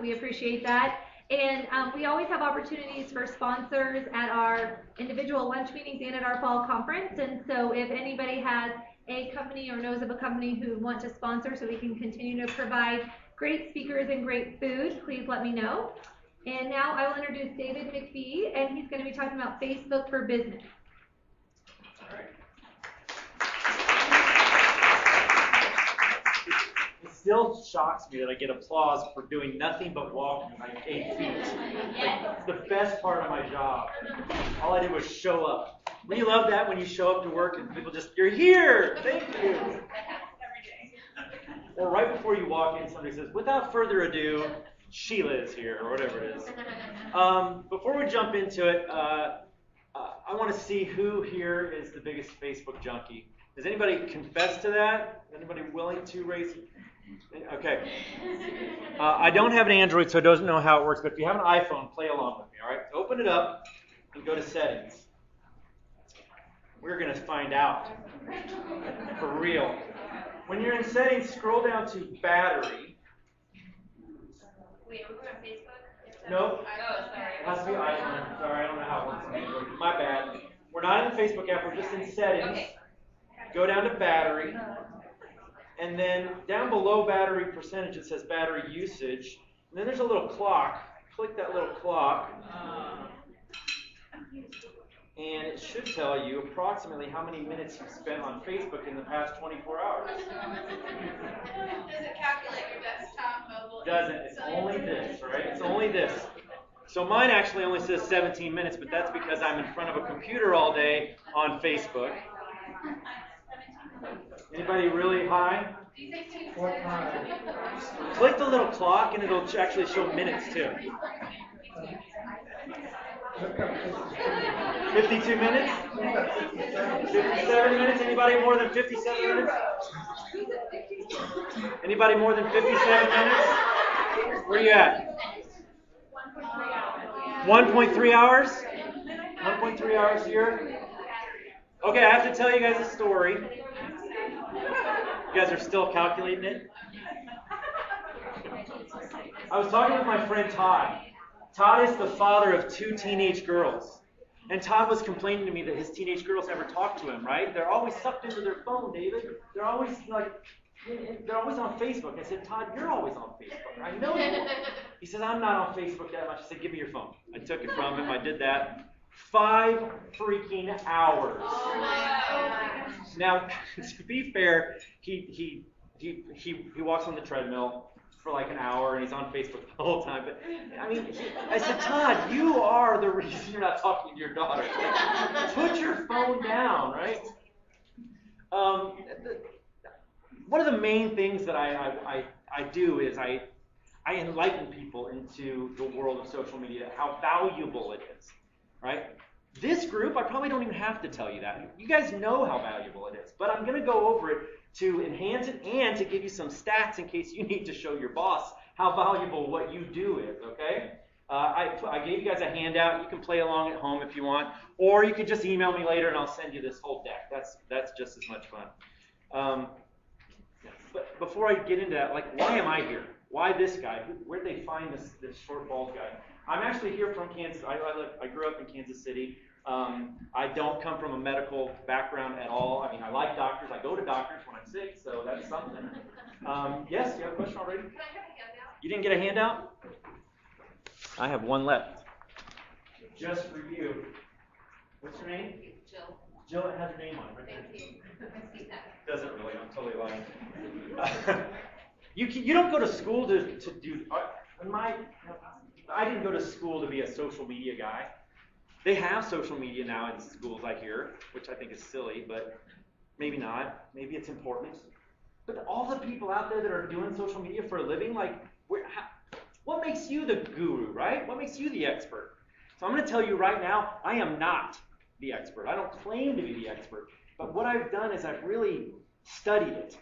We appreciate that. And we always have opportunities for sponsors at our individual lunch meetings and at our fall conference. And so if anybody has a company or knows of a company who want to sponsor so we can continue to provide great speakers and great food, please let me know. And now I will introduce David McPhee, and he's going to be talking about Facebook for Business. All right. It still shocks me that I get applause for doing nothing but walking like 8 feet. Like, it's the best part of my job. All I did was show up. When you love that when you show up to work and people just, you're here, thank you. Or right before you walk in, somebody says, without further ado, Sheila is here, or whatever it is. Before we jump into it, I want to see who here is the biggest Facebook junkie. Does anybody confess to that? Anybody willing to raise? Okay. I don't have an Android, so I don't know how it works, but if you have an iPhone, play along with me, all right? Open it up and go to Settings. We're going to find out. For real. When you're in Settings, scroll down to Battery. Wait, are we going on Facebook? Nope. Oh, sorry. It has to be iPhone. Sorry, I don't know how it works on Android. My bad. We're not in the Facebook app. We're just in Settings. Okay. Go down to Battery. And then down below Battery Percentage, it says Battery Usage. And then there's a little clock. Click that little clock. And it should tell you approximately how many minutes you've spent on Facebook in the past 24 hours. Does it calculate your desktop, mobile? It doesn't. It's only this, right? It's only this. So mine actually only says 17 minutes, but that's because I'm in front of a computer all day on Facebook. Anybody really high? Click the little clock and it'll actually show minutes too. 52 minutes? 57 minutes? Anybody more than 57 minutes? Anybody more than 57 minutes? Where are you at? 1.3 hours? 1.3 hours here? Okay, I have to tell you guys a story. You guys are still calculating it? I was talking with my friend Todd. Todd is the father of 2 teenage girls. And Todd was complaining to me that his teenage girls never talk to him, right? They're always sucked into their phone, David. They're always on Facebook. I said, Todd, you're always on Facebook. I know you are. He says, I'm not on Facebook that much. I said, give me your phone. I took it from him. I did that. 5 freaking hours. Now, to be fair, he walks on the treadmill for like an hour and he's on Facebook the whole time. But I mean, I said, Todd, you are the reason you're not talking to your daughter. Put your phone down, right? One of the main things that I do is I enlighten people into the world of social media, how valuable it is, right? This group, I probably don't even have to tell you that. You guys know how valuable it is, but I'm going to go over it to enhance it and to give you some stats in case you need to show your boss how valuable what you do is, okay? I gave you guys a handout. You can play along at home if you want, or you could just email me later and I'll send you this whole deck. That's just as much fun. But before I get into that, like, why am I here? Why this guy? Where'd they find this short bald guy? I'm actually here from Kansas. I grew up in Kansas City. I don't come from a medical background at all. I mean, I like doctors. I go to doctors when I'm sick, so that's something. Yes, you have a question already? Can I have a handout? You didn't get a handout? I have one left. Just for you. What's your name? Jill. Jill, it has your name on it right there. Thank you. I see that. Doesn't really. I'm totally lying. You don't go to school to do. I didn't go to school to be a social media guy. They have social media now in schools, I hear, which I think is silly, but maybe not. Maybe it's important. But all the people out there that are doing social media for a living, like, what makes you the guru, right? What makes you the expert? So I'm going to tell you right now, I am not the expert. I don't claim to be the expert. But what I've done is I've really studied it.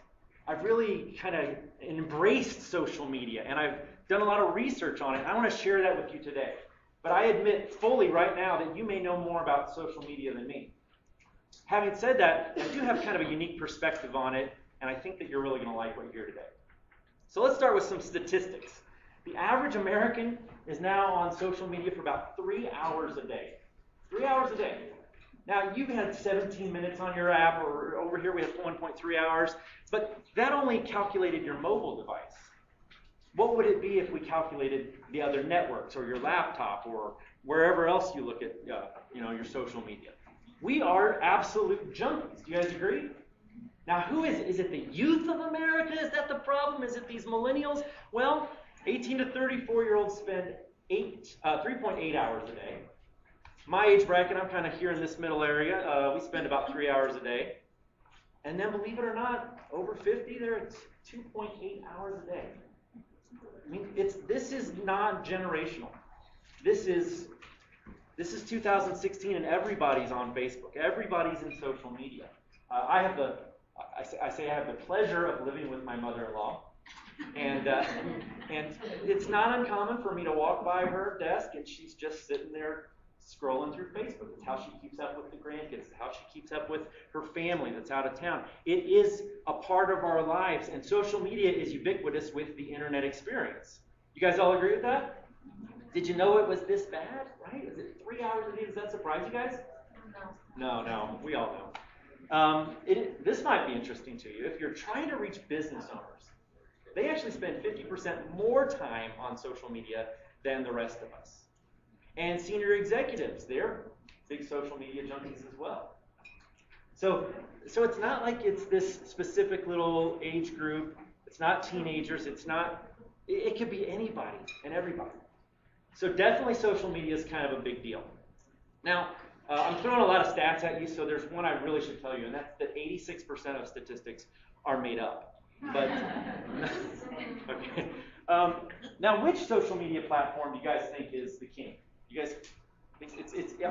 I've really kind of embraced social media, and I've done a lot of research on it. I want to share that with you today. But I admit fully right now that you may know more about social media than me. Having said that, I do have kind of a unique perspective on it, and I think that you're really going to like what you hear today. So let's start with some statistics. The average American is now on social media for about 3 hours a day. 3 hours a day. Now, you've had 17 minutes on your app, or over here we have 1.3 hours, but that only calculated your mobile device. What would it be if we calculated the other networks, or your laptop, or wherever else you look at your social media? We are absolute junkies. Do you guys agree? Now, who is it? Is it the youth of America? Is that the problem? Is it these millennials? Well, 18 to 34-year-olds spend 3.8 hours a day. My age bracket, I'm kind of here in this middle area. We spend about 3 hours a day. And then, believe it or not, over 50, they're at 2.8 hours a day. I mean, this is not generational. This is 2016, and everybody's on Facebook. Everybody's in social media. I have the pleasure of living with my mother-in-law, and it's not uncommon for me to walk by her desk and she's just sitting there scrolling through Facebook. It's how she keeps up with the grandkids. It's how she keeps up with her family that's out of town. It is a part of our lives, and social media is ubiquitous with the internet experience. You guys all agree with that? Did you know it was this bad? Right? Is it 3 hours a day? Does that surprise you guys? No. We all know. This might be interesting to you. If you're trying to reach business owners, they actually spend 50% more time on social media than the rest of us. And senior executives, they're big social media junkies as well. So it's not like it's this specific little age group. It's not teenagers. It could be anybody and everybody. So definitely social media is kind of a big deal. Now, I'm throwing a lot of stats at you, so there's one I really should tell you, and that's that 86% of statistics are made up. But okay. Now, which social media platform do you guys think is the king? You guys,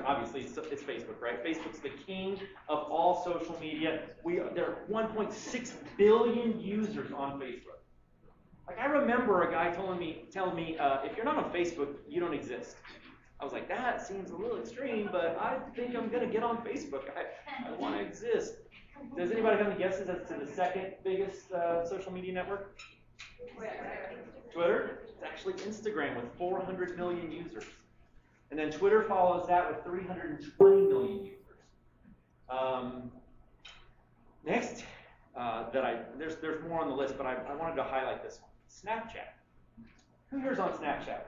obviously it's Facebook, right? Facebook's the king of all social media. There are 1.6 billion users on Facebook. Like, I remember a guy telling me, if you're not on Facebook, you don't exist. I was like, that seems a little extreme, but I think I'm going to get on Facebook. I want to exist. Does anybody have any guesses as to the second biggest social media network? Twitter? It's actually Instagram with 400 million users. And then Twitter follows that with 320 million users. Next, there's more on the list, but I wanted to highlight this one. Snapchat. Who here's on Snapchat?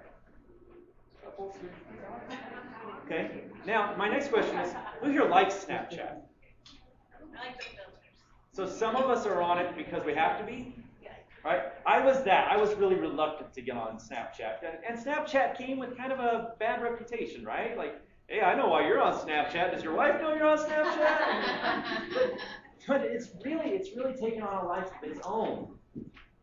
Okay. Now, my next question is, who here likes Snapchat? I like the filters. So some of us are on it because we have to be. Right? I was really reluctant to get on Snapchat. And Snapchat came with kind of a bad reputation, right? Like, hey, I know why you're on Snapchat. Does your wife know you're on Snapchat? but it's really taken on a life of its own.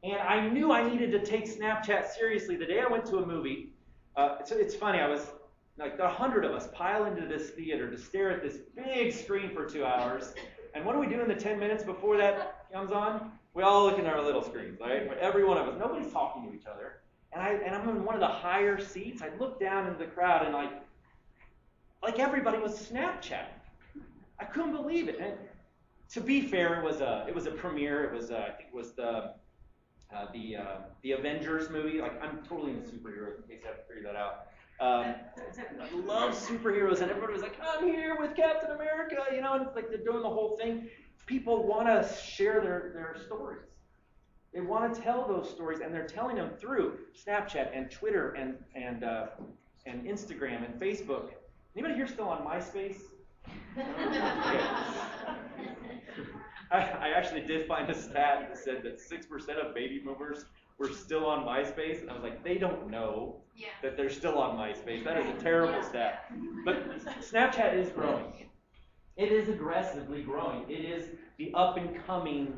And I knew I needed to take Snapchat seriously. The day I went to a movie, it's funny, I was like, 100 of us pile into this theater to stare at this big screen for 2 hours. And what do we do in the 10 minutes before that comes on? We all look in our little screens, right? But every one of us, nobody's talking to each other. And I'm in one of the higher seats. I look down into the crowd and like everybody was Snapchatting. I couldn't believe it. And to be fair, it was a premiere. It was I think it was the Avengers movie. Like, I'm totally into superheroes in case you haven't figured that out. I love superheroes, and everybody was like, I'm here with Captain America, and it's like they're doing the whole thing. People want to share their stories. They want to tell those stories, and they're telling them through Snapchat and Twitter and Instagram and Facebook. Anybody here still on MySpace? I actually did find a stat that said that 6% of baby boomers were still on MySpace, and I was like, they don't know that they're still on MySpace. That is a terrible stat. But Snapchat is growing. It is aggressively growing. It is the up-and-coming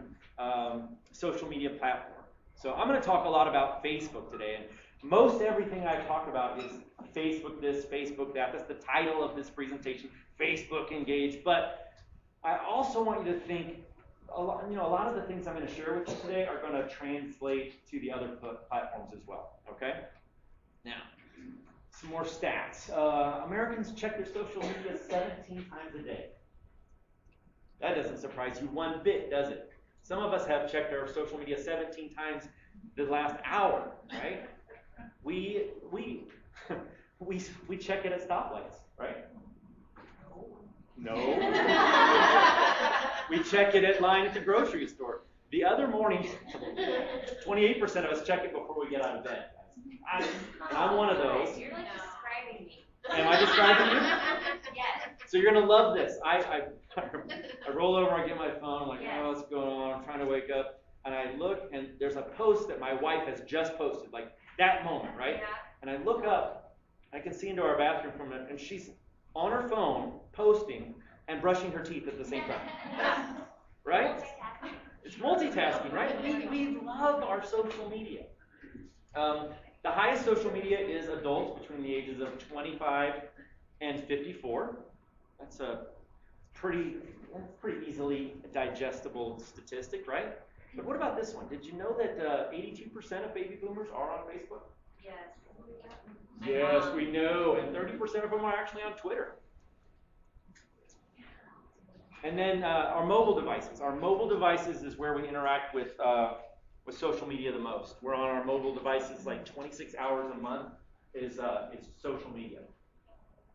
social media platform. So I'm going to talk a lot about Facebook today, and most everything I talk about is Facebook this, Facebook that. That's the title of this presentation, Facebook Engage. But I also want you to think, a lot of the things I'm going to share with you today are going to translate to the other platforms as well. Okay? Now, some more stats. Americans check their social media 17 times a day. That doesn't surprise you one bit, does it? Some of us have checked our social media 17 times the last hour, right? We we check it at stoplights, right? No. We check it at line at the grocery store. The other morning, 28% of us check it before we get out of bed. I'm one of those. You're like describing me. Am I describing you? Yes. So you're gonna love this. I roll over, I get my phone, I'm like, oh, what's going on? I'm trying to wake up, and I look, and there's a post that my wife has just posted, like that moment, right? Yeah. And I look up, I can see into our bathroom from it, and she's on her phone posting and brushing her teeth at the same time, right? It's multitasking, right? We love our social media. The highest social media is adults between the ages of 25 and 54. That's a pretty easily digestible statistic, right? But what about this one? Did you know that 82% of baby boomers are on Facebook? Yes. Yes, we know. And 30% of them are actually on Twitter. And then our mobile devices. Our mobile devices is where we interact with social media the most. We're on our mobile devices like 26 hours a month is social media.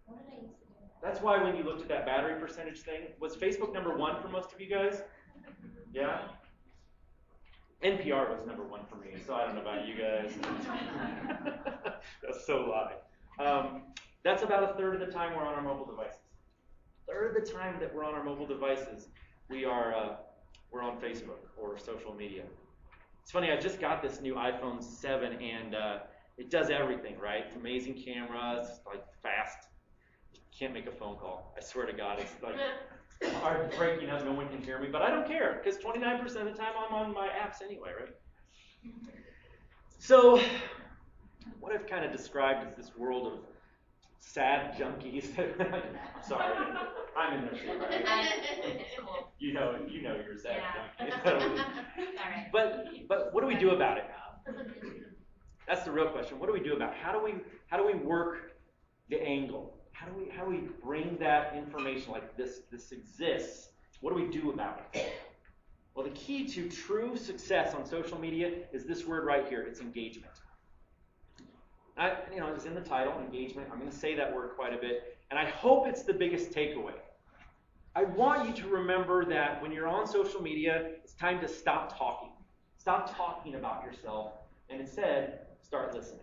What did I used to do? That's why when you looked at that battery percentage thing, was Facebook number 1 for most of you guys? Yeah? NPR was number 1 for me, so I don't know about you guys. That's so lie. That's about a third of the time we're on our mobile devices. A third of the time that we're on our mobile devices, we're on Facebook or social media. It's funny, I just got this new iPhone 7, and it does everything, right? It's amazing cameras, like fast. You can't make a phone call. I swear to God, it's like hard breaking up, no one can hear me, but I don't care, because 29% of the time I'm on my apps anyway, right? So, what I've kind of described is this world of sad junkies. I'm sorry, I'm in there too, right? You know you're a sad junkie. But what do we do about it? That's the real question. What do we do about it? How do we work the angle? How do we bring that information like this exists? What do we do about it? Well, the key to true success on social media is this word right here. It's engagement. It's in the title, engagement. I'm going to say that word quite a bit, and I hope it's the biggest takeaway. I want you to remember that when you're on social media, it's time to stop talking. Stop talking about yourself, and instead, start listening.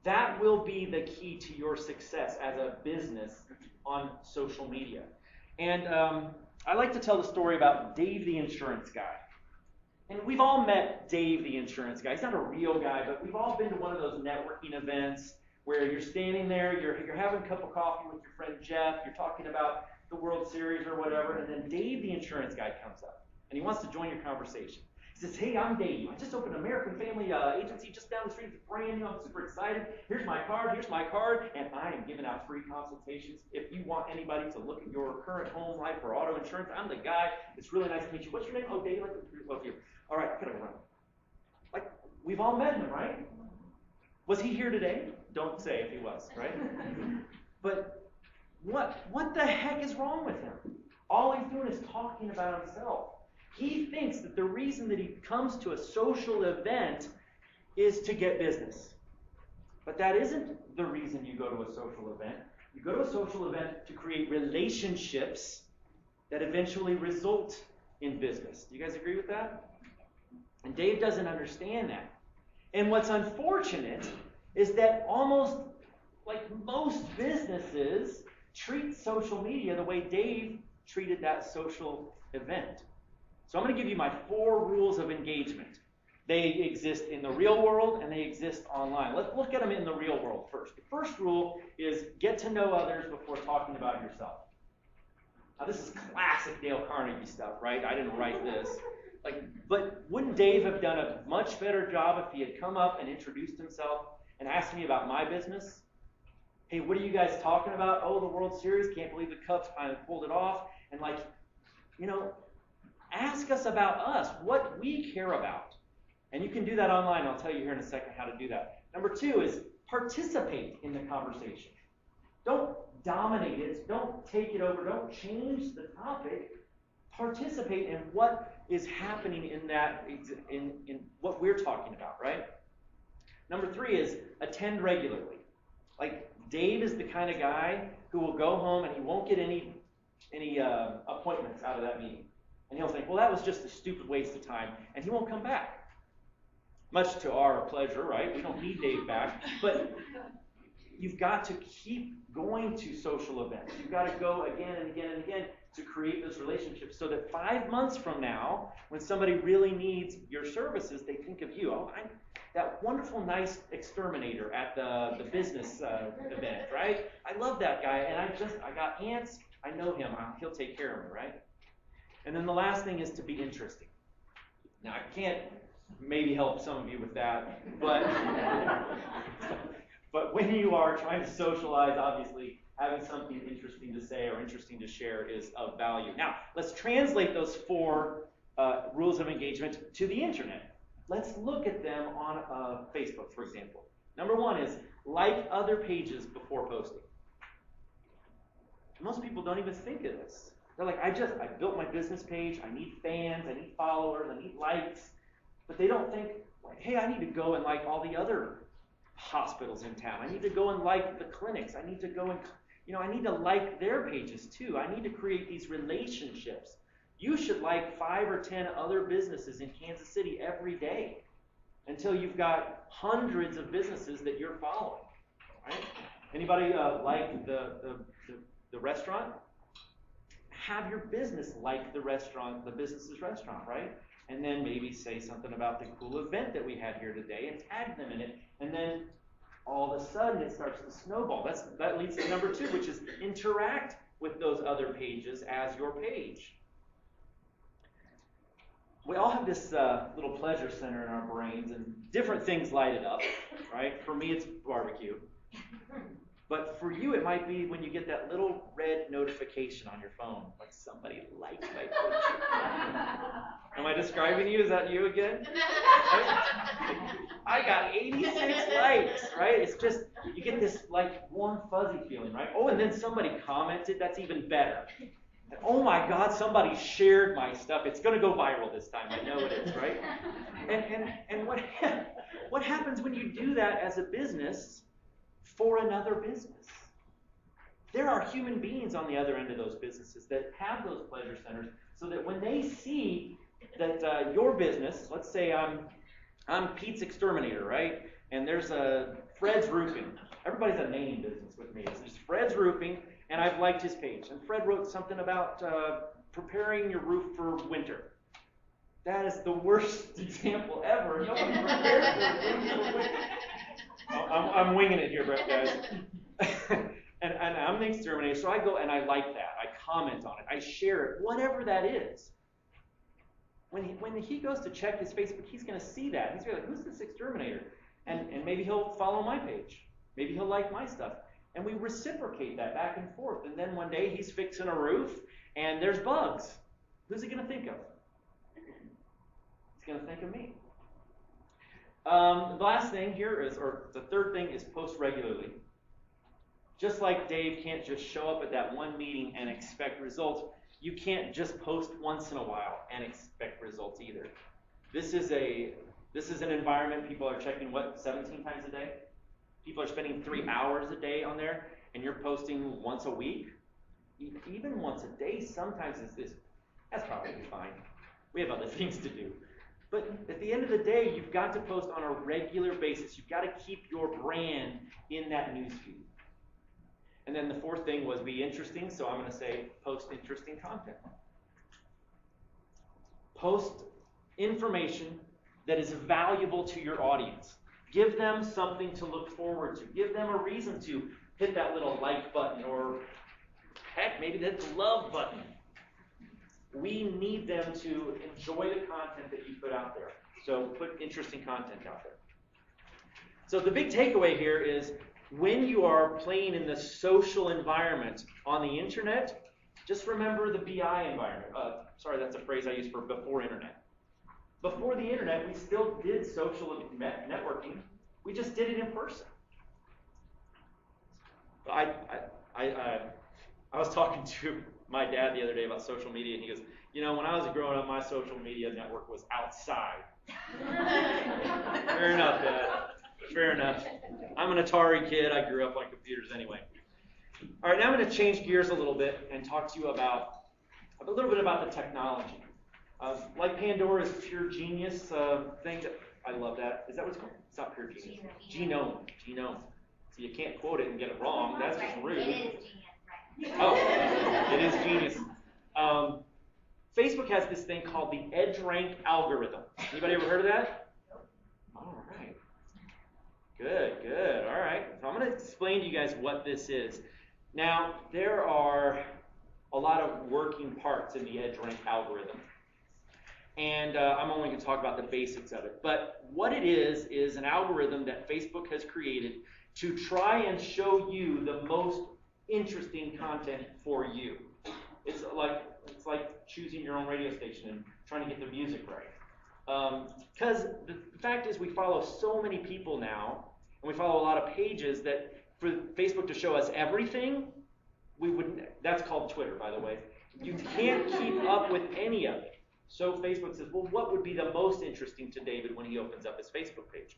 That will be the key to your success as a business on social media. And I like to tell the story about Dave the insurance guy. And we've all met Dave the insurance guy. He's not a real guy, but we've all been to one of those networking events where you're standing there, you're having a cup of coffee with your friend Jeff, you're talking about the World Series or whatever, and then Dave the insurance guy comes up, and he wants to join your conversation. He says, hey, I'm Dave. I just opened an American Family agency just down the street. It's brand new. I'm super excited. Here's my card, and I am giving out free consultations. If you want anybody to look at your current home life or auto insurance, I'm the guy. It's really nice to meet you. What's your name? Oh, Dave. Love you. All right, I gotta run. Like, we've all met him, right? Was he here today? Don't say if he was, right? But what the heck is wrong with him? All he's doing is talking about himself. He thinks that the reason that he comes to a social event is to get business. But that isn't the reason you go to a social event. You go to a social event to create relationships that eventually result in business. Do you guys agree with that? And Dave doesn't understand that. And what's unfortunate is that almost like most businesses treat social media the way Dave treated that social event. So I'm going to give you my 4 rules of engagement. They exist in the real world and they exist online. Let's look at them in the real world first. The first rule is get to know others before talking about yourself. Now this is classic Dale Carnegie stuff, right? I didn't write this. But wouldn't Dave have done a much better job if he had come up and introduced himself and asked me about my business? Hey, what are you guys talking about? Oh, the World Series. Can't believe the Cubs finally pulled it off. And ask us about us, what we care about. And you can do that online. I'll tell you here in a second how to do that. Number 2 is participate in the conversation. Don't dominate it. Don't take it over. Don't change the topic. Participate in what is happening in that, in what we're talking about, right? Number 3 is attend regularly. Like Dave is the kind of guy who will go home and he won't get any appointments out of that meeting. And he'll think, well, that was just a stupid waste of time, and he won't come back. Much to our pleasure, right? We don't need Dave back. But you've got to keep going to social events. You've got to go again and again and again to create those relationships so that 5 months from now, when somebody really needs your services, they think of you. Oh, I'm that wonderful, nice exterminator at the business event, right? I love that guy, and I got ants. I know him. He'll take care of me, right? And then the last thing is to be interesting. Now, I can't maybe help some of you with that, but when you are trying to socialize, obviously, having something interesting to say or interesting to share is of value. Now, let's translate those 4 rules of engagement to the internet. Let's look at them on Facebook, for example. Number 1 is like other pages before posting. Most people don't even think of this. They're like, I built my business page, I need fans, I need followers, I need likes. But they don't think, like, hey, I need to go and like all the other hospitals in town. I need to go and like the clinics. I need to go and, I need to like their pages too. I need to create these relationships. You should like 5 or 10 other businesses in Kansas City every day until you've got hundreds of businesses that you're following. Right? Anybody like the restaurant? Have your business like the restaurant, the business's restaurant, right? And then maybe say something about the cool event that we had here today and tag them in it. And then all of a sudden it starts to snowball. That leads to number 2, which is interact with those other pages as your page. We all have this little pleasure center in our brains, and different things light it up, right? For me, it's barbecue. But for you, it might be when you get that little red notification on your phone, like somebody liked my picture. Am I describing you? Is that you again? I got 86 likes, right? It's just, you get this like warm, fuzzy feeling, right? Oh, and then somebody commented, that's even better. And, oh my God, somebody shared my stuff. It's going to go viral this time. I know it is, right? And what happens when you do that as a business for another business? There are human beings on the other end of those businesses that have those pleasure centers, so that when they see that your business, let's say I'm Pete's Exterminator, right? And there's a Fred's Roofing. Everybody's a name business with me. It's Fred's Roofing, and I've liked his page. And Fred wrote something about preparing your roof for winter. That is the worst example ever. Nobody prepares their roof for winter. I'm winging it here, guys. and I'm the exterminator, so I go and I like that. I comment on it. I share it, whatever that is. When he goes to check his Facebook, he's going to see that. He's going to be like, who's this exterminator? And maybe he'll follow my page. Maybe he'll like my stuff. And we reciprocate that back and forth. And then one day he's fixing a roof, and there's bugs. Who's he going to think of? He's going to think of me. The last thing here is, or the third thing is post regularly. Just like Dave can't just show up at that one meeting and expect results, you can't just post once in a while and expect results either. This is an environment people are checking, 17 times a day? People are spending 3 hours a day on there, and you're posting once a week? Even once a day sometimes that's probably fine. We have other things to do. But at the end of the day, you've got to post on a regular basis. You've got to keep your brand in that newsfeed. And then the fourth thing was be interesting, so I'm going to say post interesting content. Post information that is valuable to your audience. Give them something to look forward to. Give them a reason to hit that little like button, or heck, maybe hit the love button. We need them to enjoy the content that you put out there. So put interesting content out there. So the big takeaway here is, when you are playing in the social environment on the internet, just remember the BI environment. Sorry, that's a phrase I use for before internet. Before the internet, we still did social networking. We just did it in person. I was talking to my dad the other day about social media, and he goes, when I was growing up, my social media network was outside. Fair enough, Dad. Fair enough. I'm an Atari kid. I grew up on computers anyway. All right, now I'm going to change gears a little bit and talk to you about a little bit about the technology. Like Pandora's pure genius thing. I love that. Is that what it's called? It's not pure genius. Genome. So you can't quote it and get it wrong. That's just rude. It is genius, right? Oh, it is genius. Facebook has this thing called the EDGERANK algorithm. Anybody ever heard of that? All right. Good. All right. So I'm going to explain to you guys what this is. Now, there are a lot of working parts in the EDGERANK algorithm. And I'm only going to talk about the basics of it. But what it is an algorithm that Facebook has created to try and show you the most interesting content for you. It's like choosing your own radio station and trying to get the music right. Because the fact is we follow so many people now, and we follow a lot of pages that for Facebook to show us everything, we wouldn't. That's called Twitter, by the way. You can't keep up with any of it. So Facebook says, well, what would be the most interesting to David when he opens up his Facebook page?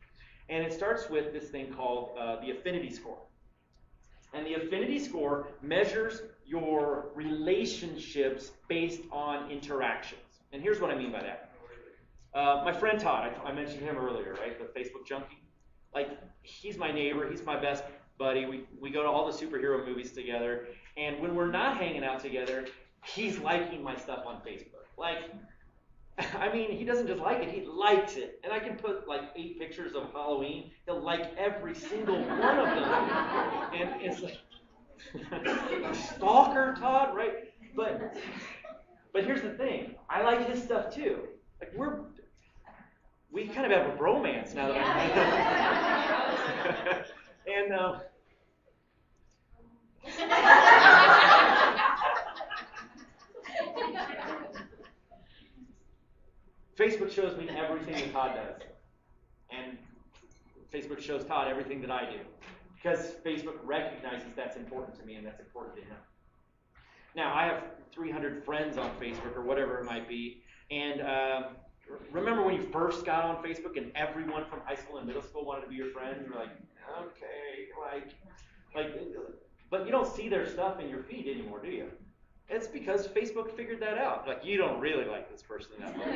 And it starts with this thing called the affinity score. And the affinity score measures your relationships based on interactions. And here's what I mean by that. My friend Todd, I mentioned him earlier, right? The Facebook junkie. Like, he's my neighbor. He's my best buddy. We go to all the superhero movies together. And when we're not hanging out together, he's liking my stuff on Facebook. Like, I mean, he doesn't just like it, he likes it. And I can put like 8 pictures of Halloween. He'll like every single one of them. And it's like, stalker, Todd, right? But here's the thing. I like his stuff too. Like we kind of have a bromance now that and Facebook shows me everything that Todd does. And Facebook shows Todd everything that I do. Because Facebook recognizes that's important to me and that's important to him. Now, I have 300 friends on Facebook or whatever it might be. And remember when you first got on Facebook and everyone from high school and middle school wanted to be your friend? You're like, okay, but you don't see their stuff in your feed anymore, do you? It's because Facebook figured that out. Like, you don't really like this person that much.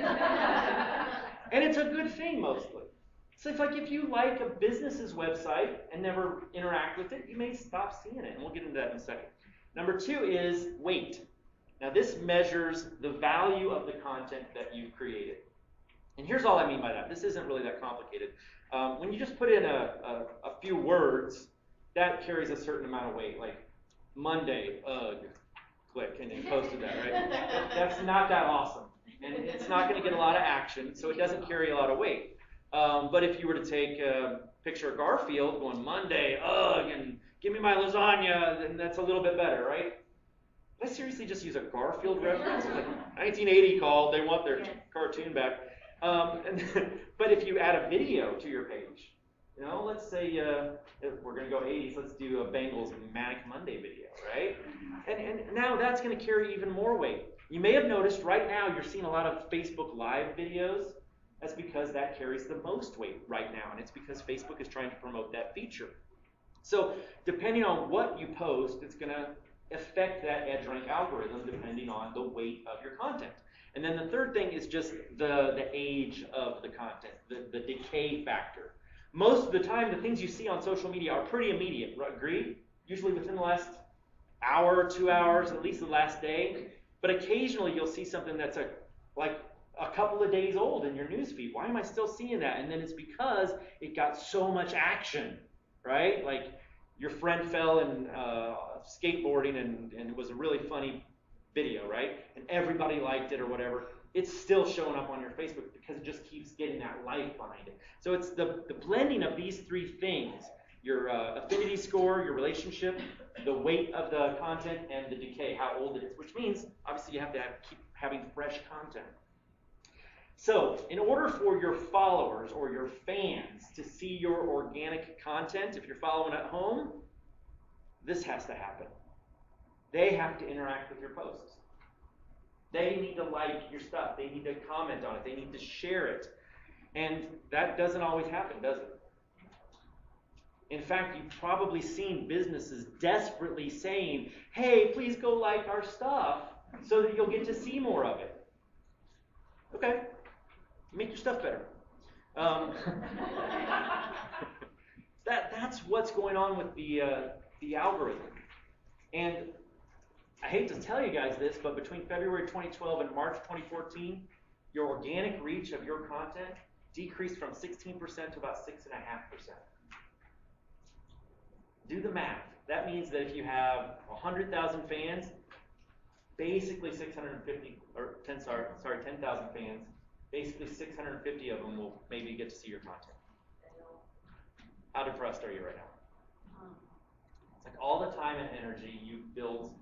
And it's a good thing, mostly. So it's like if you like a business's website and never interact with it, you may stop seeing it. And we'll get into that in a second. Number 2 is weight. Now, this measures the value of the content that you've created. And here's all I mean by that. This isn't really that complicated. When you just put in a few words, that carries a certain amount of weight. Like, Monday, ugh. Click, and you posted that, right? That's not that awesome. And it's not going to get a lot of action, so it doesn't carry a lot of weight. But if you were to take a picture of Garfield going, Monday, ugh, and give me my lasagna, then that's a little bit better, right? Did I seriously just use a Garfield reference? Like 1980 called, they want their cartoon back. But if you add a video to your page, you know, let's say if we're going to go 80s, let's do a Bengals Manic Monday video, right? And now that's going to carry even more weight. You may have noticed right now you're seeing a lot of Facebook Live videos. That's because that carries the most weight right now, and it's because Facebook is trying to promote that feature. So depending on what you post, it's going to affect that EdgeRank algorithm depending on the weight of your content. And then the third thing is just the age of the content, the decay factor. Most of the time, the things you see on social media are pretty immediate, agree? Usually within the last hour, 2 hours, at least the last day. But occasionally you'll see something that's like a couple of days old in your newsfeed. Why am I still seeing that? And then it's because it got so much action, right? Like your friend fell in skateboarding and it was a really funny video, right? And everybody liked it or whatever. It's still showing up on your Facebook because it just keeps getting that life behind it. So it's the blending of these 3 things, your affinity score, your relationship, the weight of the content, and the decay, how old it is, which means obviously you have to keep having fresh content. So in order for your followers or your fans to see your organic content, if you're following at home, this has to happen. They have to interact with your posts. They need to like your stuff. They need to comment on it. They need to share it. And that doesn't always happen, does it? In fact, you've probably seen businesses desperately saying, hey, please go like our stuff so that you'll get to see more of it. Okay, make your stuff better. That's what's going on with the algorithm. And I hate to tell you guys this, but between February 2012 and March 2014, your organic reach of your content decreased from 16% to about 6.5%. Do the math. That means that if you have 100,000 fans, basically 10,000 fans, basically 650 of them will maybe get to see your content. How depressed are you right now? It's like all the time and energy you build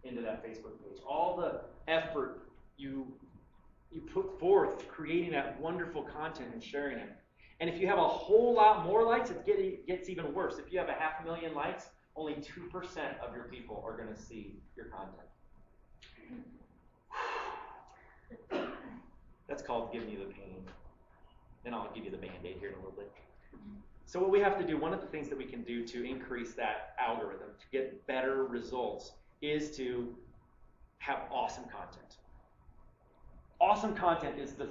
into that Facebook page, all the effort you put forth creating that wonderful content and sharing it. And if you have a whole lot more likes, it gets even worse. If you have 500,000 likes, only 2% of your people are going to see your content. That's called giving you the pain. And I'll give you the Band-Aid here in a little bit. So what we have to do, one of the things that we can do to increase that algorithm, to get better results, is to have awesome content. Awesome content is the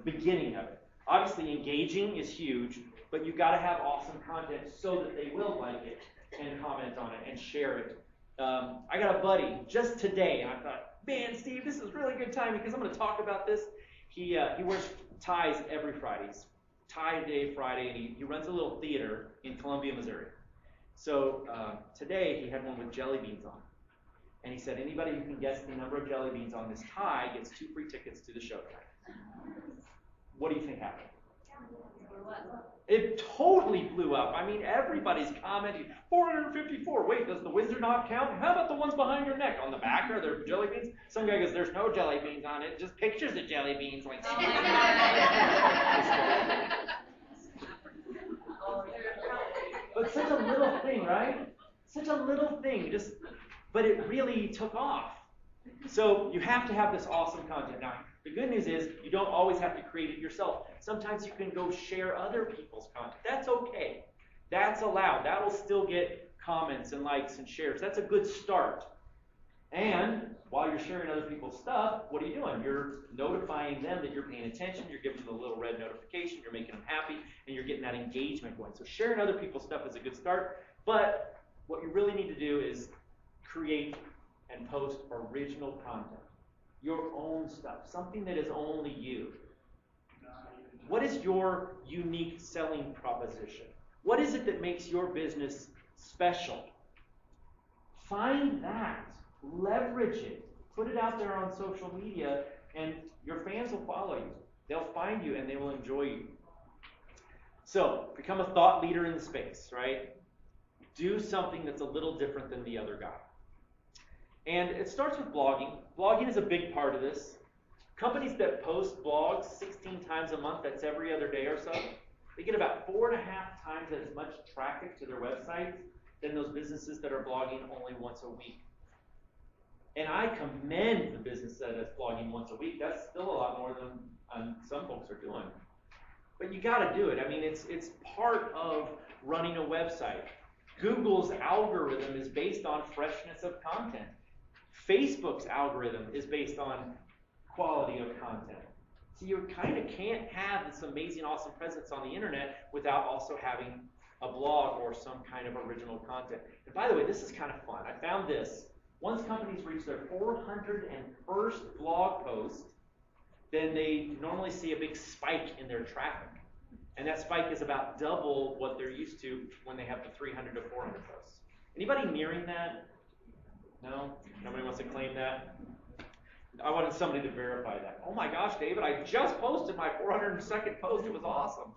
beginning of it. Obviously, engaging is huge, but you've got to have awesome content so that they will like it and comment on it and share it. I got a buddy just today, and I thought, man, Steve, this is really good timing because I'm going to talk about this. He wears ties every Friday. It's Tie Day Friday, and he runs a little theater in Columbia, Missouri. So today he had one with jelly beans on. And he said, anybody who can guess the number of jelly beans on this tie gets 2 free tickets to the show tonight. What do you think happened? It totally blew up. I mean, everybody's commenting, 454. Wait, does the Windsor not count? How about the ones behind your neck? On the back, are there jelly beans? Some guy goes, there's no jelly beans on it, just pictures of jelly beans. Like, but such a little thing, right? Such a little thing, but it really took off. So you have to have this awesome content. Now, the good news is you don't always have to create it yourself. Sometimes you can go share other people's content. That's okay. That's allowed. That will still get comments and likes and shares. That's a good start. And while you're sharing other people's stuff, what are you doing? You're notifying them that you're paying attention. You're giving them a little red notification. You're making them happy, and you're getting that engagement going. So sharing other people's stuff is a good start. But what you really need to do is create and post original content. Your own stuff, something that is only you. What is your unique selling proposition? What is it that makes your business special? Find that, leverage it, put it out there on social media, and your fans will follow you. They'll find you and they will enjoy you. So, become a thought leader in the space, right? Do something that's a little different than the other guy. And it starts with blogging. Blogging is a big part of this. Companies that post blogs 16 times a month, that's every other day or so, they get about 4.5 times as much traffic to their websites than those businesses that are blogging only once a week. And I commend the business that is blogging once a week. That's still a lot more than some folks are doing. But you got to do it. I mean, it's part of running a website. Google's algorithm is based on freshness of content. Facebook's algorithm is based on quality of content. So you kind of can't have this amazing, awesome presence on the internet without also having a blog or some kind of original content. And by the way, this is kind of fun. I found this. Once companies reach their 401st blog post, then they normally see a big spike in their traffic. And that spike is about double what they're used to when they have the 300 to 400 posts. Anybody nearing that? No? Nobody wants to claim that? I wanted somebody to verify that. Oh my gosh, David, I just posted my 402nd post. It was awesome.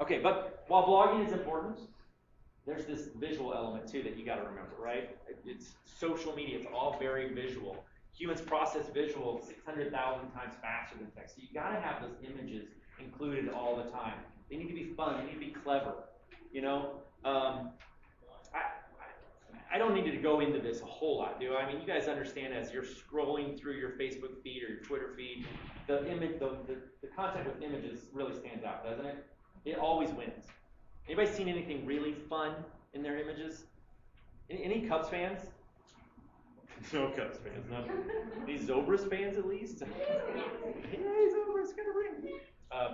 Okay, but while blogging is important, there's this visual element too that you got to remember, right? It's social media. It's all very visual. Humans process visual 600,000 times faster than text. So you got to have those images included all the time. They need to be fun. They need to be clever. You know, I don't need to go into this a whole lot, do I? I mean, you guys understand as you're scrolling through your Facebook feed or your Twitter feed, the content with images really stands out, doesn't it? It always wins. Anybody seen anything really fun in their images? Any Cubs fans? No Cubs fans, not any Zobras fans at least. Yay, Zobras, got a ring.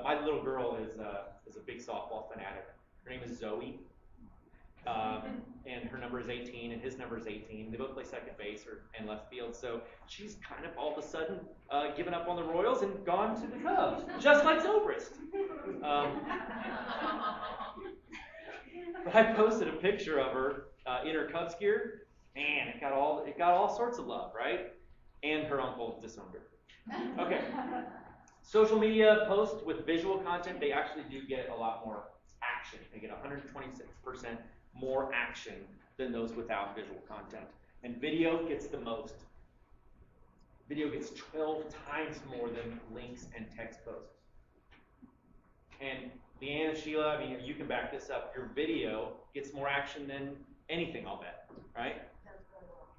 My little girl is a big softball fanatic. Her name is Zoe, and her number is 18, and his number is 18. They both play second base and left field, so she's kind of all of a sudden given up on the Royals and gone to the Cubs, just like Zobrist. But I posted a picture of her in her Cubs gear, and it got all sorts of love, right? And her uncle disowned her. Okay. Social media posts with visual content, they actually do get a lot more action. They get 126% more action than those without visual content. And video gets the most. Video gets 12 times more than links and text posts. And Leanne and Sheila, I mean, you can back this up. Your video gets more action than anything, I'll bet, right?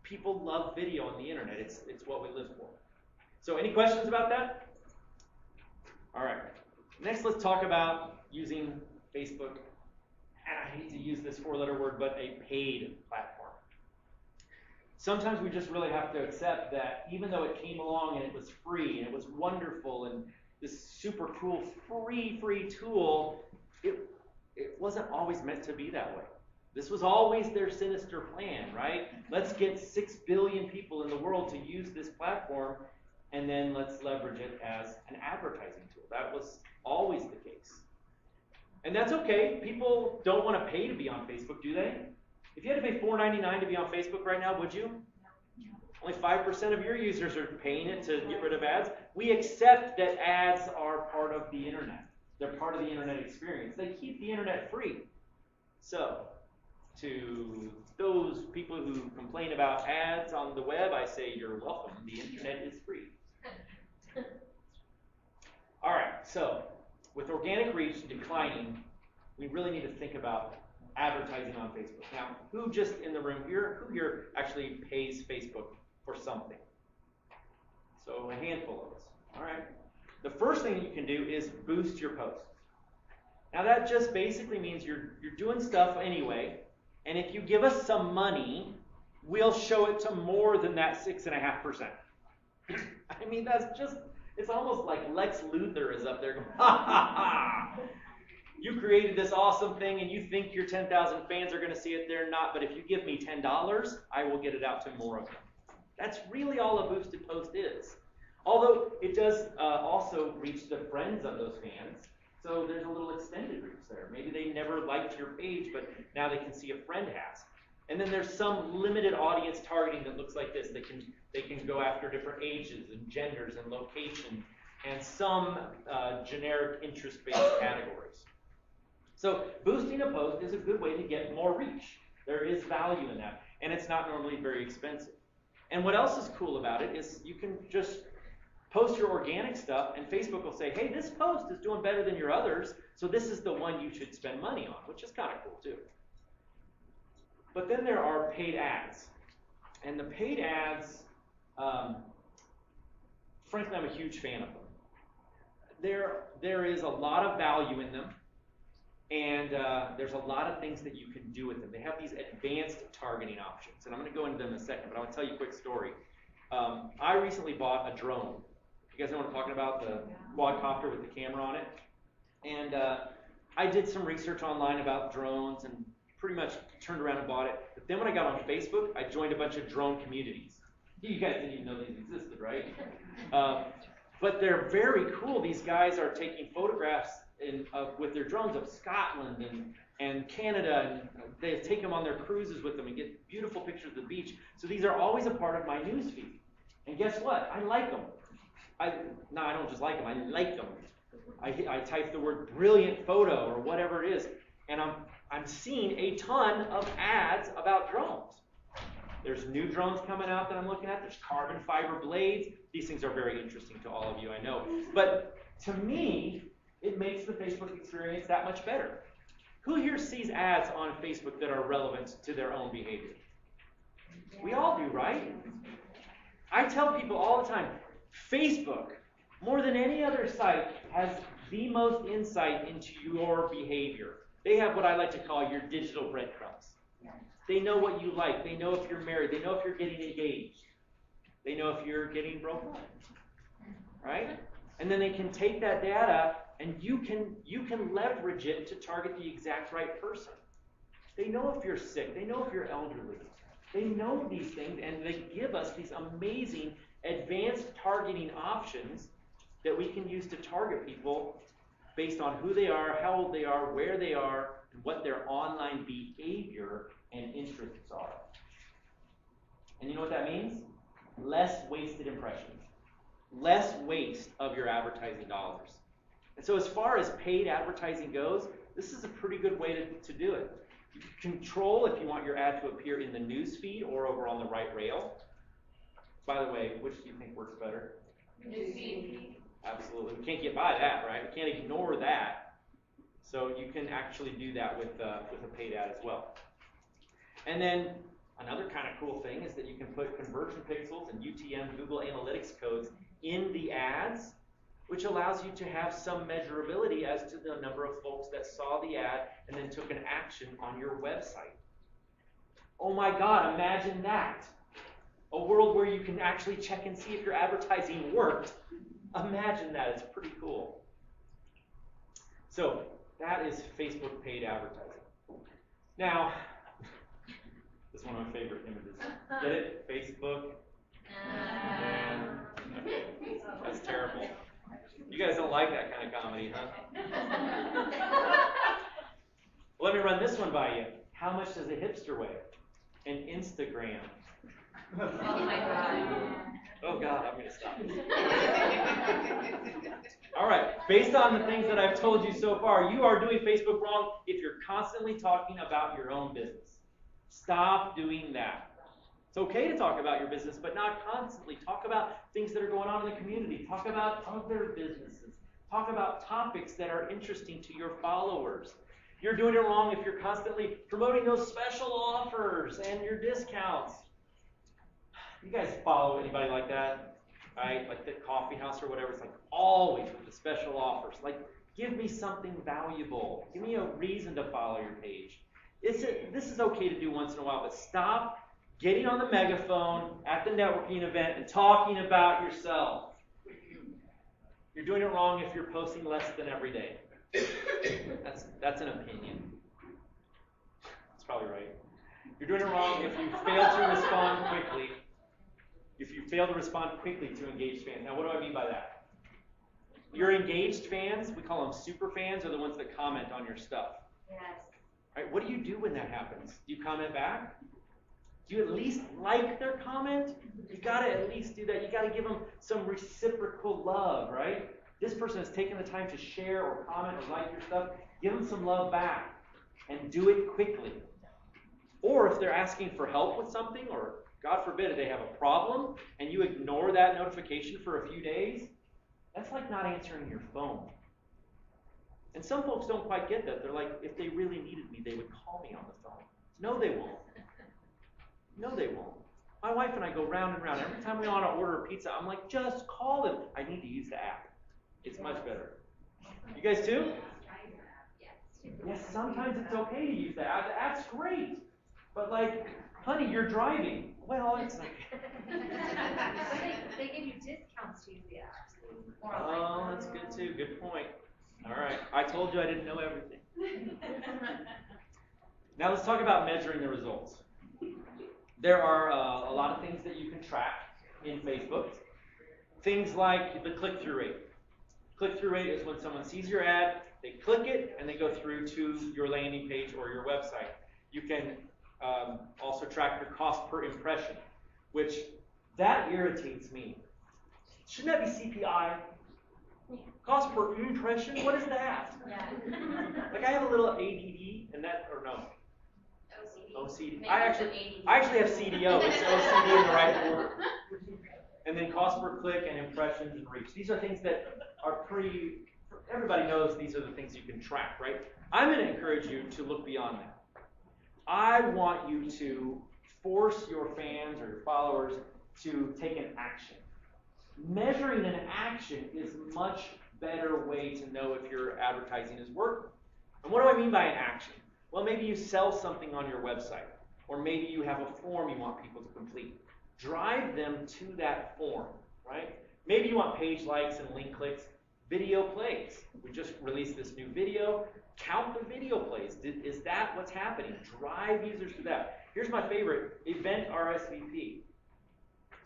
People love video on the internet. It's what we live for. So any questions about that? All right. Next, let's talk about using Facebook, and I hate to use this four-letter word, but a paid platform. Sometimes we just really have to accept that even though it came along and it was free and it was wonderful and this super cool free tool, it wasn't always meant to be that way. This was always their sinister plan, right? Let's get 6 billion people in the world to use this platform, and then let's leverage it as an advertising tool. That was always the case. And that's okay. People don't want to pay to be on Facebook, do they? If you had to pay $4.99 to be on Facebook right now, would you? Only 5% of your users are paying it to get rid of ads. We accept that ads are part of the internet. They're part of the internet experience. They keep the internet free. So, to those people who complain about ads on the web, I say you're welcome. The internet is free. All right, so with organic reach declining, we really need to think about advertising on Facebook. Now, who just in the room here, who here actually pays Facebook for something? So a handful of us. All right. The first thing you can do is boost your posts. Now that just basically means you're doing stuff anyway, and if you give us some money, we'll show it to more than that 6.5%. I mean, that's just, it's almost like Lex Luthor is up there going, ha ha ha! You created this awesome thing and you think your 10,000 fans are going to see it, they're not, but if you give me $10, I will get it out to more of them. That's really all a boosted post is. Although it does also reach the friends of those fans, so there's a little extended reach there. Maybe they never liked your page, but now they can see a friend has. And then there's some limited audience targeting that looks like this. They can go after different ages and genders and location and some generic interest-based categories. So boosting a post is a good way to get more reach. There is value in that, and it's not normally very expensive. And what else is cool about it is you can just post your organic stuff, and Facebook will say, hey, this post is doing better than your others, so this is the one you should spend money on, which is kind of cool too. But then there are paid ads. And the paid ads, frankly, I'm a huge fan of them. There is a lot of value in them, and there's a lot of things that you can do with them. They have these advanced targeting options, and I'm going to go into them in a second, but I want to tell you a quick story. I recently bought a drone. You guys know what I'm talking about? The quadcopter with the camera on it. And I did some research online about drones and pretty much turned around and bought it. But then when I got on Facebook, I joined a bunch of drone communities. You guys didn't even know these existed, right? But they're very cool. These guys are taking photographs with their drones of Scotland and Canada, and they take them on their cruises with them and get beautiful pictures of the beach. So these are always a part of my news feed. And guess what? I like them. I don't just like them. I like them. I type the word brilliant photo or whatever it is, and I'm seeing a ton of ads about drones. There's new drones coming out that I'm looking at. There's carbon fiber blades. These things are very interesting to all of you, I know. But to me, it makes the Facebook experience that much better. Who here sees ads on Facebook that are relevant to their own behavior? We all do, right? I tell people all the time, Facebook, more than any other site, has the most insight into your behavior. They have what I like to call your digital breadcrumbs. They know what you like. They know if you're married. They know if you're getting engaged. They know if you're getting broken up. Right? And then they can take that data and you can leverage it to target the exact right person. They know if you're sick. They know if you're elderly. They know these things, and they give us these amazing advanced targeting options that we can use to target people based on who they are, how old they are, where they are, and what their online behavior and interests are. And you know what that means? Less wasted impressions. Less waste of your advertising dollars. And so as far as paid advertising goes, this is a pretty good way to do it. You can control if you want your ad to appear in the news feed or over on the right rail. By the way, which do you think works better? News feed. Absolutely. We can't get by that, right? We can't ignore that. So you can actually do that with a paid ad as well. And then another kind of cool thing is that you can put conversion pixels and UTM Google Analytics codes in the ads, which allows you to have some measurability as to the number of folks that saw the ad and then took an action on your website. Oh my God, imagine that. A world where you can actually check and see if your advertising worked. Imagine that. It's pretty cool. So that is Facebook paid advertising. Now, this is one of my favorite images. Get it? Facebook. That's terrible. You guys don't like that kind of comedy, huh? Well, let me run this one by you. How much does a hipster weigh? An Instagram. Oh my God. Oh God, I'm going to stop this. All right, based on the things that I've told you so far, you are doing Facebook wrong if you're constantly talking about your own business. Stop doing that. It's okay to talk about your business, but not constantly. Talk about things that are going on in the community. Talk about other businesses. Talk about topics that are interesting to your followers. You're doing it wrong if you're constantly promoting those special offers and your discounts. You guys follow anybody like that? Right? Like the coffee house or whatever. It's like always with the special offers. Like, give me something valuable. Give me a reason to follow your page. This is okay to do once in a while, but stop getting on the megaphone at the networking event and talking about yourself. You're doing it wrong if you're posting less than every day. That's an opinion. That's probably right. You're doing it wrong if you fail to respond quickly. If you fail to respond quickly to engaged fans. Now, what do I mean by that? Your engaged fans, we call them super fans, are the ones that comment on your stuff. Yes. Right? What do you do when that happens? Do you comment back? Do you at least like their comment? You got to at least do that. You got to give them some reciprocal love, right? This person has taken the time to share or comment or like your stuff. Give them some love back and do it quickly. Or if they're asking for help with something, or God forbid, they have a problem and you ignore that notification for a few days, that's like not answering your phone. And some folks don't quite get that. They're like, if they really needed me, they would call me on the phone. No, they won't. No, they won't. My wife and I go round and round. Every time we want to order a pizza, I'm like, just call them. I need to use the app. It's much better. You guys too? Yes, sometimes it's okay to use the app. The app's great. But like, honey, you're driving. Well, it's not. They give you discounts to use the apps. Oh, that's good too. Good point. All right. I told you I didn't know everything. Now let's talk about measuring the results. There are a lot of things that you can track in Facebook. Things like the click-through rate. Click-through rate is when someone sees your ad, they click it, and they go through to your landing page or your website. You can also track your cost per impression, which that irritates me. Shouldn't that be CPI? Cost per impression? What is that? Yeah. Like I have a little ADD, and that, or no? OCD. I actually have CDO. It's OCD in the right order. And then cost per click and impressions and reach. These are things that are everybody knows these are the things you can track, right? I'm going to encourage you to look beyond that. I want you to force your fans or your followers to take an action. Measuring an action is a much better way to know if your advertising is working. And what do I mean by an action? Well, maybe you sell something on your website, or maybe you have a form you want people to complete. Drive them to that form, right? Maybe you want page likes and link clicks. Video plays. We just released this new video. Count the video plays. Is that what's happening? Drive users to that. Here's my favorite, event RSVP.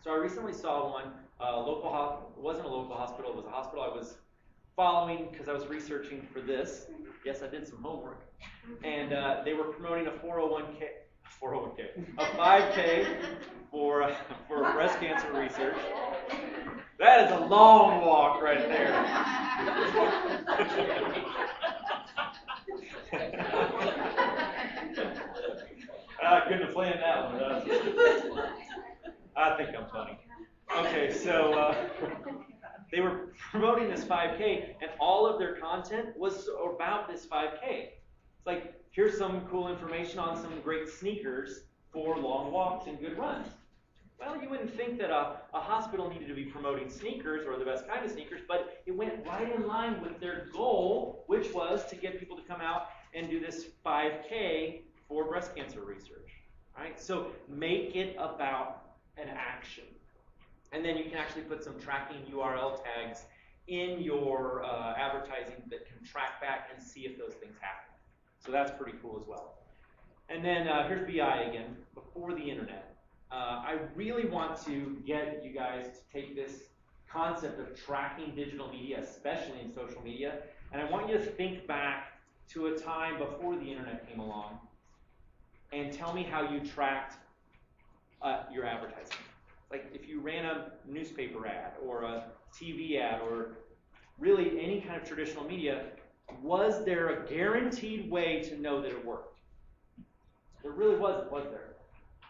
So I recently saw one, it wasn't a local hospital, it was a hospital I was following because I was researching for this. Yes, I did some homework. And they were promoting a 401k, a 5K for breast cancer research. That is a long walk right there. I couldn't have planned that one. I think I'm funny. Okay, so they were promoting this 5K, and all of their content was about this 5K. It's like, here's some cool information on some great sneakers for long walks and good runs. Well, you wouldn't think that a hospital needed to be promoting sneakers or the best kind of sneakers, but it went right in line with their goal, which was to get people to come out and do this 5K for breast cancer research. Right? So make it about an action. And then you can actually put some tracking URL tags in your advertising that can track back and see if those things happen. So that's pretty cool as well. And then here's BI again, before the internet. I really want to get you guys to take this concept of tracking digital media, especially in social media, and I want you to think back to a time before the internet came along and tell me how you tracked your advertising. Like if you ran a newspaper ad or a TV ad or really any kind of traditional media, was there a guaranteed way to know that it worked? There really wasn't, was there?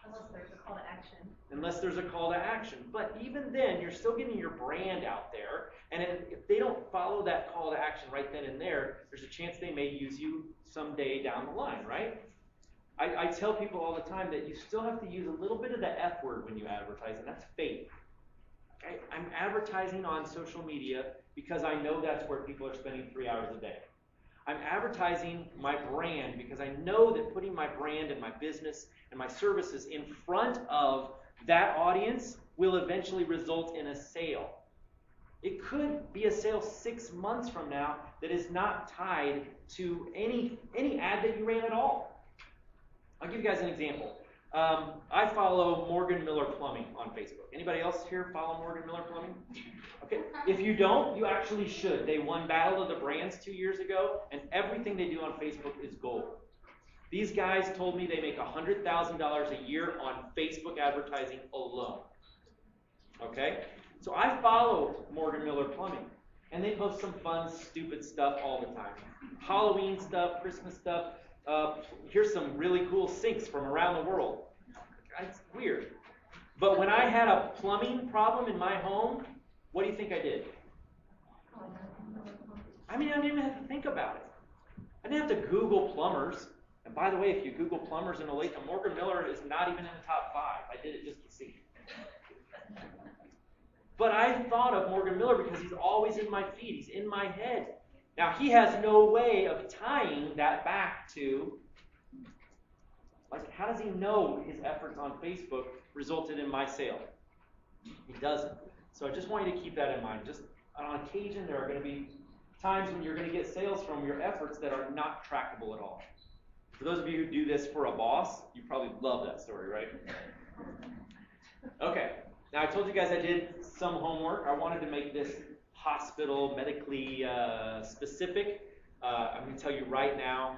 Unless there's a call to action. Unless there's a call to action. But even then, you're still getting your brand out there, and if they don't follow that call to action right then and there, there's a chance they may use you someday down the line, right? I tell people all the time that you still have to use a little bit of the F word when you advertise, and that's faith. Okay? I'm advertising on social media because I know that's where people are spending 3 hours a day. I'm advertising my brand because I know that putting my brand and my business and my services in front of that audience will eventually result in a sale. It could be a sale 6 months from now that is not tied to any ad that you ran at all. I'll give you guys an example. I follow Morgan Miller Plumbing on Facebook. Anybody else here follow Morgan Miller Plumbing? Okay. If you don't, you actually should. They won Battle of the Brands 2 years ago, and everything they do on Facebook is gold. These guys told me they make $100,000 a year on Facebook advertising alone. Okay? So I follow Morgan Miller Plumbing, and they post some fun, stupid stuff all the time. Halloween stuff, Christmas stuff. Here's some really cool sinks from around the world. It's weird. But when I had a plumbing problem in my home, what do you think I did? I mean, I didn't even have to think about it. I didn't have to Google plumbers. And by the way, if you Google plumbers in Olathe, Morgan Miller is not even in the top 5. I did it just to see. But I thought of Morgan Miller because he's always in my feed. He's in my head. Now, he has no way of tying that back to, like, how does he know his efforts on Facebook resulted in my sale? He doesn't. So I just want you to keep that in mind. Just on occasion, there are going to be times when you're going to get sales from your efforts that are not trackable at all. For those of you who do this for a boss, you probably love that story, right? Okay. Now, I told you guys I did some homework. I wanted to make this hospital medically specific. I'm going to tell you right now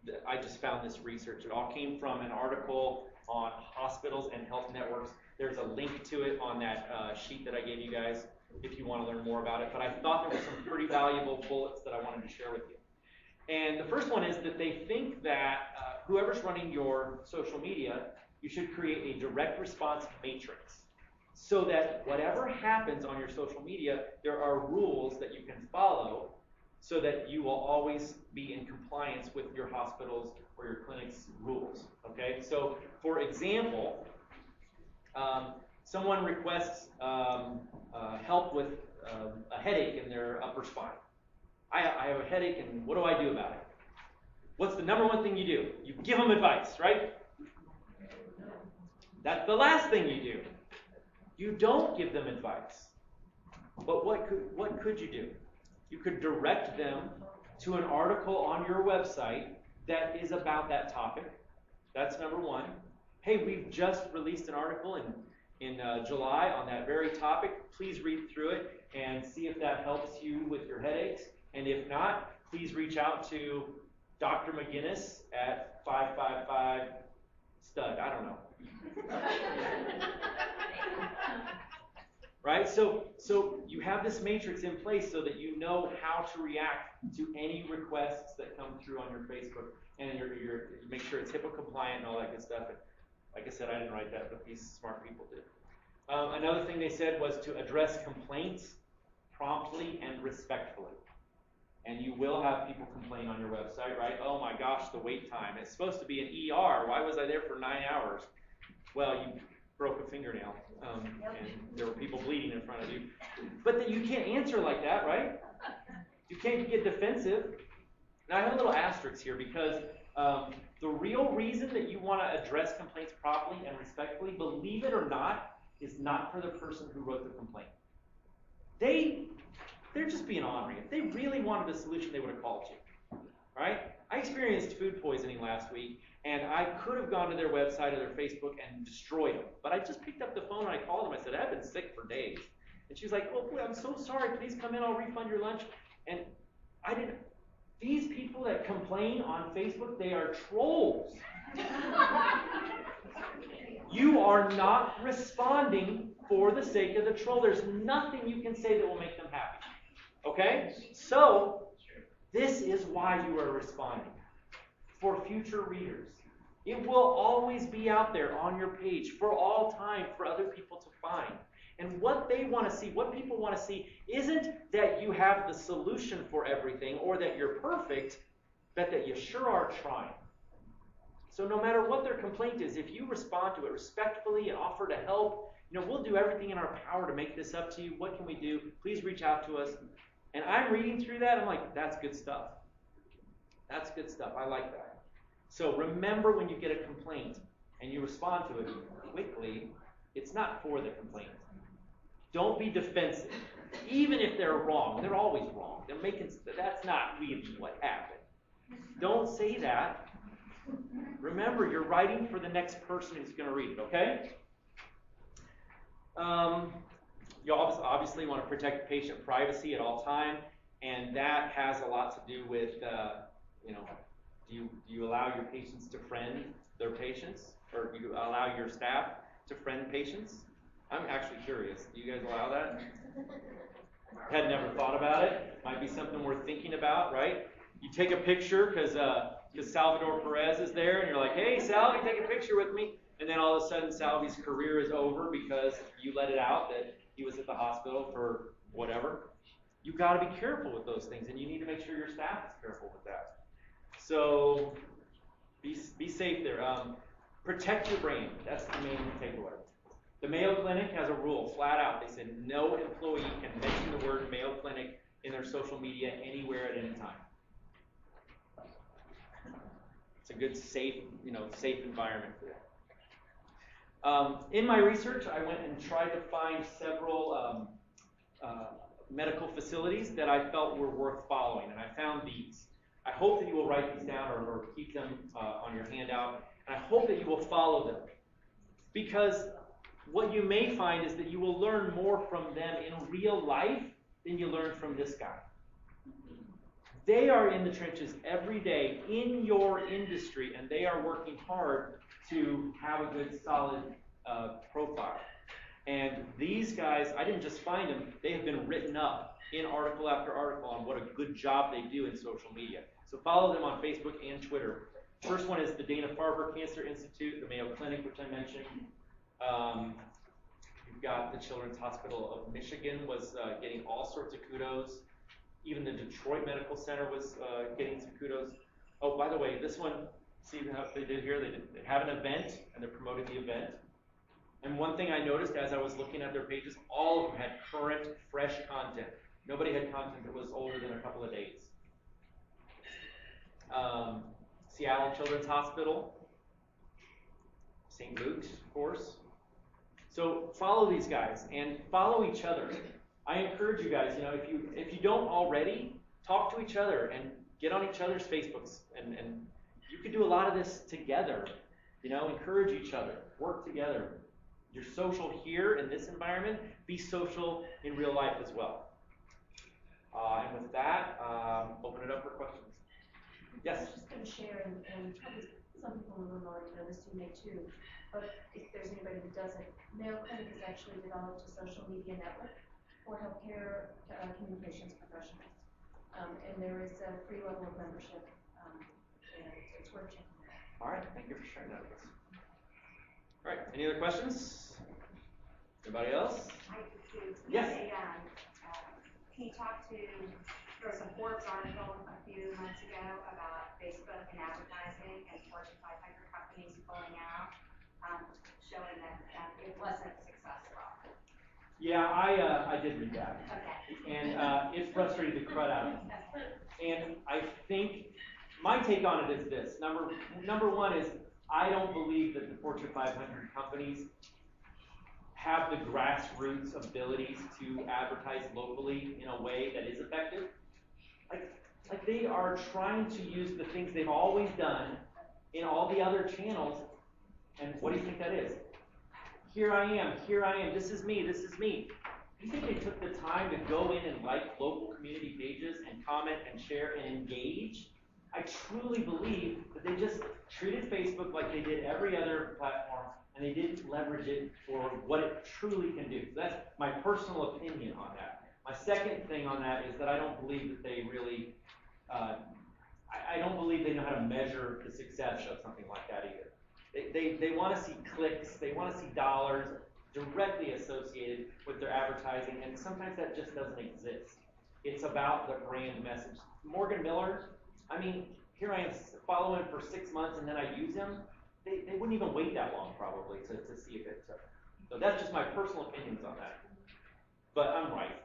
that I just found this research. It all came from an article on hospitals and health networks. There's a link to it on that sheet that I gave you guys if you want to learn more about it. But I thought there were some pretty valuable bullets that I wanted to share with you. And the first one is that they think that whoever's running your social media, you should create a direct response matrix so that whatever happens on your social media, there are rules that you can follow so that you will always be in compliance with your hospital's or your clinic's rules. Okay? So, for example, someone requests help with a headache in their upper spine. I have a headache, and what do I do about it? What's the number one thing you do? You give them advice, right? That's the last thing you do. You don't give them advice. But what could you do? You could direct them to an article on your website that is about that topic. That's number one. Hey, we've just released an article in July on that very topic. Please read through it and see if that helps you with your headaches. And if not, please reach out to Dr. McGinnis at 555 stud. I don't know. Right? So you have this matrix in place so that you know how to react to any requests that come through on your Facebook, and you make sure it's HIPAA compliant and all that good stuff. And like I said, I didn't write that, but these smart people did. Another thing they said was to address complaints promptly and respectfully. And you will have people complain on your website, right? Oh my gosh, the wait time. It's supposed to be an ER. Why was I there for 9 hours? Well, you broke a fingernail, and there were people bleeding in front of you. But you can't answer like that, right? You can't get defensive. Now, I have a little asterisk here because the real reason that you want to address complaints properly and respectfully, believe it or not, is not for the person who wrote the complaint. They're just being ornery. If they really wanted a solution, they would have called you, right? I experienced food poisoning last week, and I could have gone to their website or their Facebook and destroyed them. But I just picked up the phone and I called them. I said, I've been sick for days. And she was like, oh, boy, I'm so sorry. Please come in. I'll refund your lunch. And I didn't. These people that complain on Facebook, they are trolls. You are not responding for the sake of the troll. There's nothing you can say that will make them happy. Okay? So, this is why you are responding. For future readers. It will always be out there on your page for all time for other people to find. And what they want to see, what people want to see, isn't that you have the solution for everything or that you're perfect, but that you sure are trying. So no matter what their complaint is, if you respond to it respectfully and offer to help, we'll do everything in our power to make this up to you. What can we do? Please reach out to us. And I'm reading through that. I'm like, that's good stuff. That's good stuff. I like that. So remember, when you get a complaint and you respond to it quickly, it's not for the complaint. Don't be defensive. Even if they're wrong, they're always wrong. That's not really what happened. Don't say that. Remember, you're writing for the next person who's going to read it, okay? You obviously want to protect patient privacy at all time, and that has a lot to do with, do you allow your patients to friend their patients, or do you allow your staff to friend patients? I'm actually curious. Do you guys allow that? Had never thought about it. Might be something worth thinking about, right? You take a picture because Salvador Perez is there, and you're like, hey, Salvi, take a picture with me. And then all of a sudden, Salvi's career is over because you let it out that he was at the hospital for whatever. You've got to be careful with those things, and you need to make sure your staff is careful with that. So be safe there. Protect your brand. That's the main takeaway. The Mayo Clinic has a rule, flat out. They said no employee can mention the word Mayo Clinic in their social media anywhere at any time. It's a good, safe environment for that. In my research, I went and tried to find several medical facilities that I felt were worth following, and I found these. I hope that you will write these down or keep them on your handout, and I hope that you will follow them. Because what you may find is that you will learn more from them in real life than you learn from this guy. They are in the trenches every day in your industry, and they are working hard to have a good, solid profile. And these guys, I didn't just find them, they have been written up in article after article on what a good job they do in social media. So follow them on Facebook and Twitter. First one is the Dana-Farber Cancer Institute, the Mayo Clinic, which I mentioned. You've got the Children's Hospital of Michigan was getting all sorts of kudos. Even the Detroit Medical Center was getting some kudos. Oh, by the way, this one, see how they did here? They have an event, and they're promoting the event. And one thing I noticed as I was looking at their pages, all of them had current, fresh content. Nobody had content that was older than a couple of days. Seattle Children's Hospital, St. Luke's, of course. So follow these guys and follow each other. I encourage you guys, if you don't already, talk to each other and get on each other's Facebooks, and you can do a lot of this together. Encourage each other, work together. You're social here in this environment, be social in real life as well. And with that, open it up for questions. Yes? I was just going to share, and probably some people in the room already know this, you may too, but if there's anybody who doesn't, Mayo Clinic has actually developed a social media network for healthcare communications professionals. And there is a free level of membership, and it's worth checking out. All right, thank you for sharing that with us. All right, any other questions? Anybody else? I do too. Yes. Can you talk to, there was a Forbes article a few months ago about Facebook and advertising and Fortune 500 companies pulling out, showing that it wasn't successful. Yeah, I did read that. Okay. And it frustrated the crud out of me. And I think my take on it is this. Number one is I don't believe that the Fortune 500 companies have the grassroots abilities to advertise locally in a way that is effective. Like they are trying to use the things they've always done in all the other channels. And what do you think that is? Here I am, this is me. You think they took the time to go in and like local community pages and comment and share and engage? I truly believe that they just treated Facebook like they did every other platform, and they didn't leverage it for what it truly can do. So that's my personal opinion on that. My second thing on that is that I don't believe that they really, I don't believe they know how to measure the success of something like that either. They want to see clicks, they want to see dollars directly associated with their advertising, and sometimes that just doesn't exist. It's about the brand message. Morgan Miller, I mean, here I am following for 6 months and then I use him. They wouldn't even wait that long probably to see if it took. So that's just my personal opinions on that. But I'm right.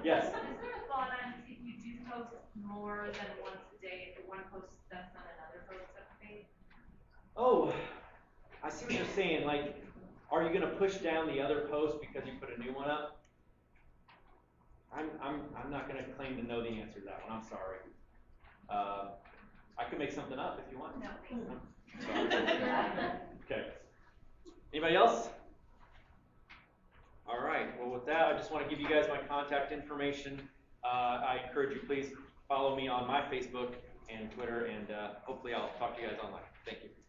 Yes? Is there a thought on if you do post more than once a day, if one post stuff on another post something? Oh, I see what you're saying. Like, are you going to push down the other post because you put a new one up? I'm not going to claim to know the answer to that one. I'm sorry. I could make something up if you want. No, Sorry. Okay. Anybody else? All right. Well, with that, I just want to give you guys my contact information. I encourage you, please follow me on my Facebook and Twitter, and hopefully I'll talk to you guys online. Thank you.